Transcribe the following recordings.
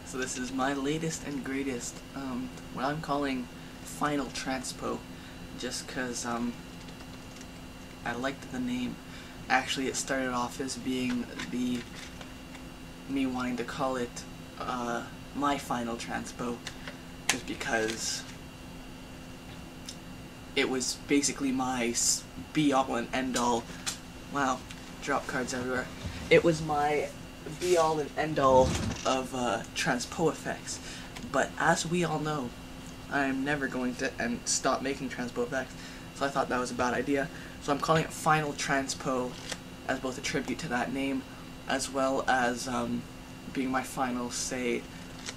So this is my latest and greatest, what I'm calling finltrnpo, just because I liked the name. Actually, it started off as being me wanting to call it my finltrnpo, just because it was basically my be-all and end-all. Wow, drop cards everywhere. It was my be-all and end-all of transpo effects, but as we all know, I'm never going to stop making transpo effects, so I thought that was a bad idea. So I'm calling it finltrnpo as both a tribute to that name, as well as being my final say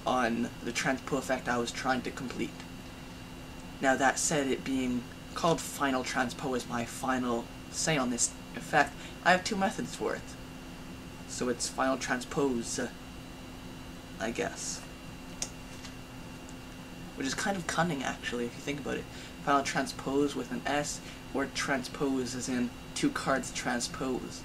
on the transpo effect I was trying to complete. Now that said, it being called finltrnpo as my final say on this effect, I have two methods for it. So it's finltranspose, I guess. Which is kind of cunning, actually, if you think about it. Finltranspose with an S, or transpose as in two cards transpose.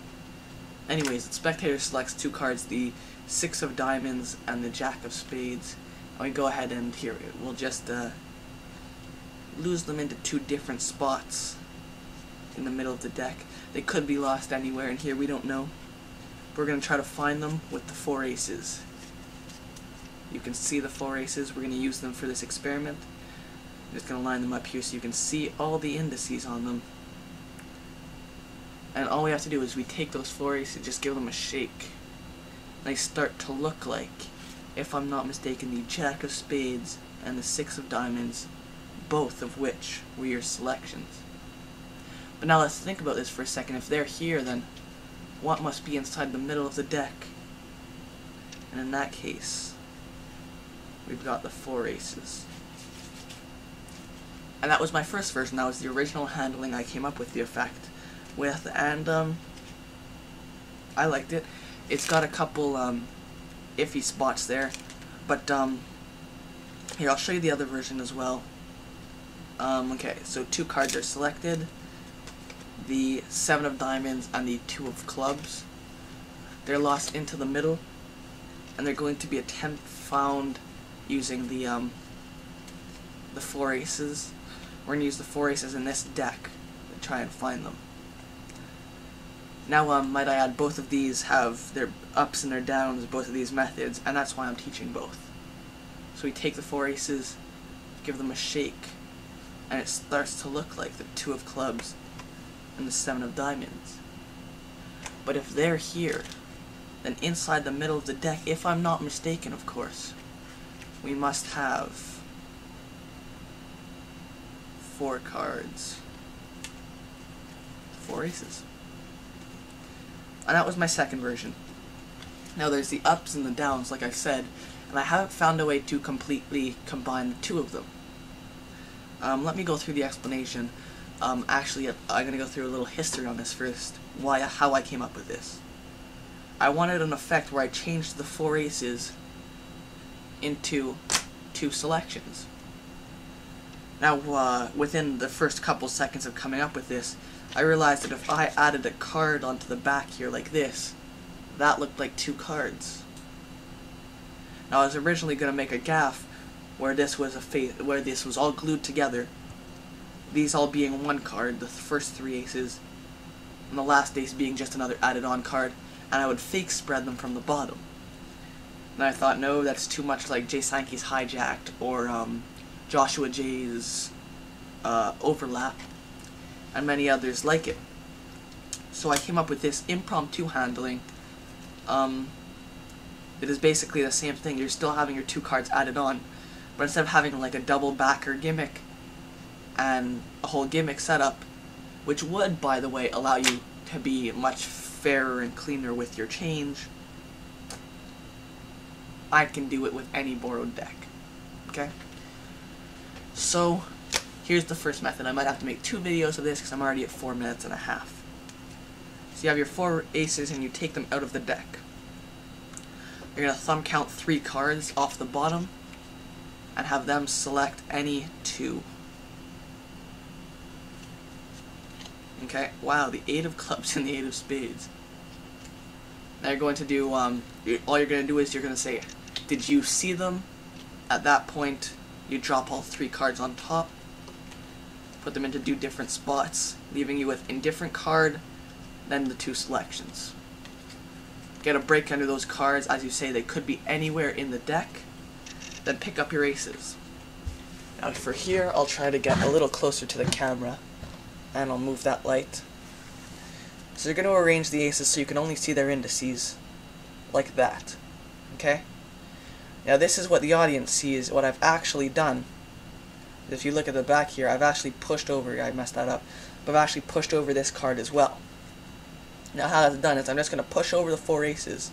Anyways, the spectator selects two cards, the 6 of diamonds and the Jack of spades. And we go ahead and here, we'll just lose them into two different spots in the middle of the deck. They could be lost anywhere in here, we don't know. We're going to try to find them with the 4 aces. You can see the 4 aces. We're going to use them for this experiment. I'm just going to line them up here so you can see all the indices on them. And all we have to do is we take those 4 aces, just give them a shake. They start to look like, if I'm not mistaken, the Jack of spades and the 6 of diamonds, both of which were your selections. But now let's think about this for a second. If they're here, then what must be inside the middle of the deck? And in that case, we've got the 4 aces. And that was my first version. That was the original handling I came up with the effect with, and I liked it. It's got a couple iffy spots there, but here, I'll show you the other version as well. Okay, so 2 cards are selected. The 7 of diamonds and the 2 of clubs. They're lost into the middle, and they're going to be found using the 4 aces. We're going to use the 4 aces in this deck to try and find them. Now, might I add, both of these have their ups and their downs, both of these methods, and that's why I'm teaching both. So we take the 4 aces, give them a shake, and it starts to look like the 2 of clubs and the 7 of diamonds. But if they're here, then inside the middle of the deck, if I'm not mistaken, of course, we must have 4 cards. 4 aces. And that was my second version. Now there's the ups and the downs, like I said, and I haven't found a way to completely combine the 2 of them. Let me go through the explanation. Actually, I'm going to go through a little history on this first, how I came up with this. I wanted an effect where I changed the 4 aces into 2 selections. Now, within the first couple seconds of coming up with this, I realized that if I added a card onto the back here like this, that looked like 2 cards. Now, I was originally going to make a gaffe where this was all glued together, these all being 1 card, the first 3 aces, and the last ace being just another added on card, and I would fake spread them from the bottom. And I thought, no, that's too much like Jay Sankey's Hijacked, or Joshua Jay's Overlap, and many others like it. So I came up with this impromptu handling. It is basically the same thing. You're still having your 2 cards added on, but instead of having like a double backer gimmick and a whole gimmick setup, which would, by the way, allow you to be much fairer and cleaner with your change, I can do it with any borrowed deck. Okay? So, here's the first method. I might have to make 2 videos of this because I'm already at 4 minutes and a half. So you have your 4 aces and you take them out of the deck. You're going to thumb count 3 cards off the bottom and have them select any 2. Okay, wow, the 8 of clubs and the 8 of spades. Now you're going to do, all you're going to do is you're going to say, Did you see them? At that point, you drop all 3 cards on top, put them into 2 different spots, leaving you with indifferent card, then the 2 selections. Get a break under those cards, as you say they could be anywhere in the deck, then pick up your aces. Now for here, I'll try to get a little closer to the camera, and I'll move that light. So you're going to arrange the aces so you can only see their indices, like that, okay? Now this is what the audience sees. What I've actually done, if you look at the back here, I've actually pushed over, I messed that up, but I've actually pushed over this card as well. Now how that's done is I'm just going to push over the 4 aces.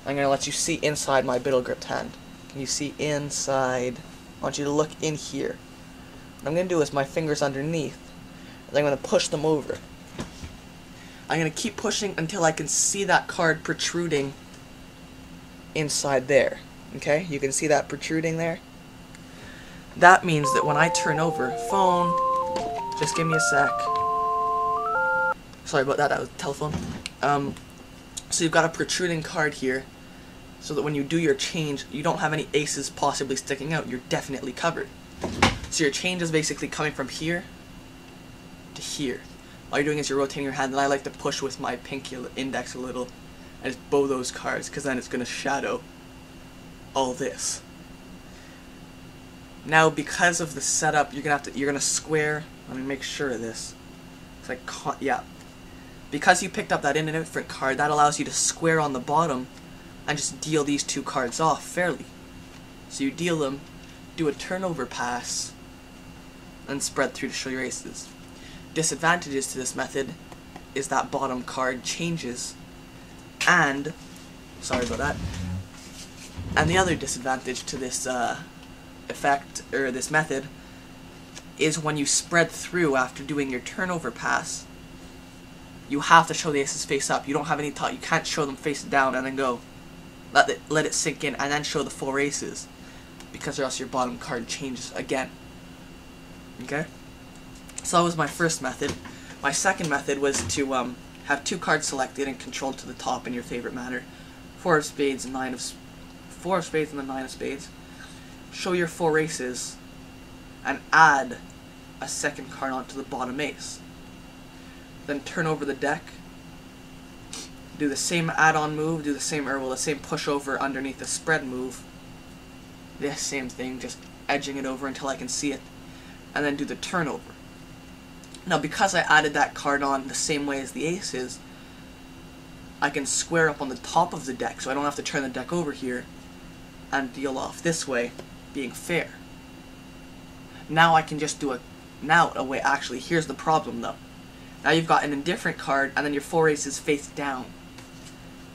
I'm going to let you see inside my biddle gripped hand. Can you see inside? I want you to look in here. What I'm going to do is my fingers underneath, and I'm going to push them over. I'm going to keep pushing until I can see that card protruding inside there. Okay, you can see that protruding there? That means that when I turn over, phone, just give me a sec. Sorry about that, that was the telephone. So you've got a protruding card here, so that when you do your change, you don't have any aces possibly sticking out, you're definitely covered. So your change is basically coming from here to here. All you're doing is you're rotating your hand, and I like to push with my pinky index a little, and just bow those cards, because then it's going to shadow all this. Now, because of the setup, you're gonna square. Let me make sure of this. It's like, yeah. Because you picked up that indifferent card, that allows you to square on the bottom and just deal these 2 cards off fairly. So you deal them, do a turnover pass, and spread through to show your aces. Disadvantages to this method is that bottom card changes, and sorry about that. And the other disadvantage to this effect, or this method, is when you spread through after doing your turnover pass, you have to show the aces face up. You don't have any thought. You can't show them face down and then go, let it sink in, and then show the 4 aces, because or else your bottom card changes again. Okay? So that was my first method. My second method was to have 2 cards selected and controlled to the top in your favorite manner. 4 of spades and 4 of spades and the 9 of spades. Show your 4 aces and add a second card onto the bottom ace. Then turn over the deck, do the same add-on move, do the same push over underneath the spread move. This same thing, just edging it over until I can see it, and then do the turnover. Now, because I added that card on the same way as the aces, I can square up on the top of the deck, so I don't have to turn the deck over here and deal off this way, being fair. Now I can just do actually, here's the problem though. Now you've got an indifferent card, and then your 4 aces face down.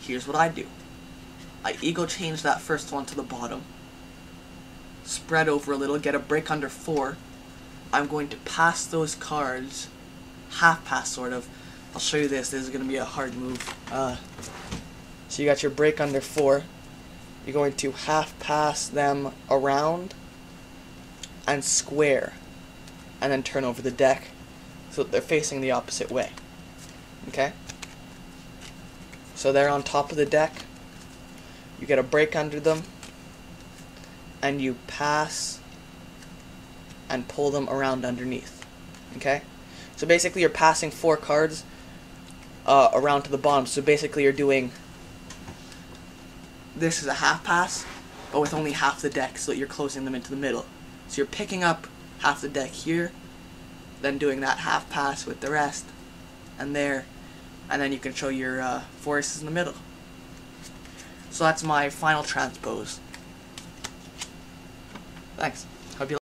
Here's what I do. I ego change that first one to the bottom, spread over a little, get a break under 4. I'm going to pass those cards, half pass sort of. I'll show you this. This is going to be a hard move. So you got your break under 4. You're going to half pass them around and square, and then turn over the deck so that they're facing the opposite way. Okay? So they're on top of the deck. You get a break under them, and you pass and pull them around underneath. Okay? So basically you're passing 4 cards around to the bottom. So basically you're doing, this is a half pass, but with only half the deck, so that you're closing them into the middle. So you're picking up half the deck here, then doing that half pass with the rest, and there, and then you can show your 4 aces in the middle. So that's my final transpose. Thanks. Hope you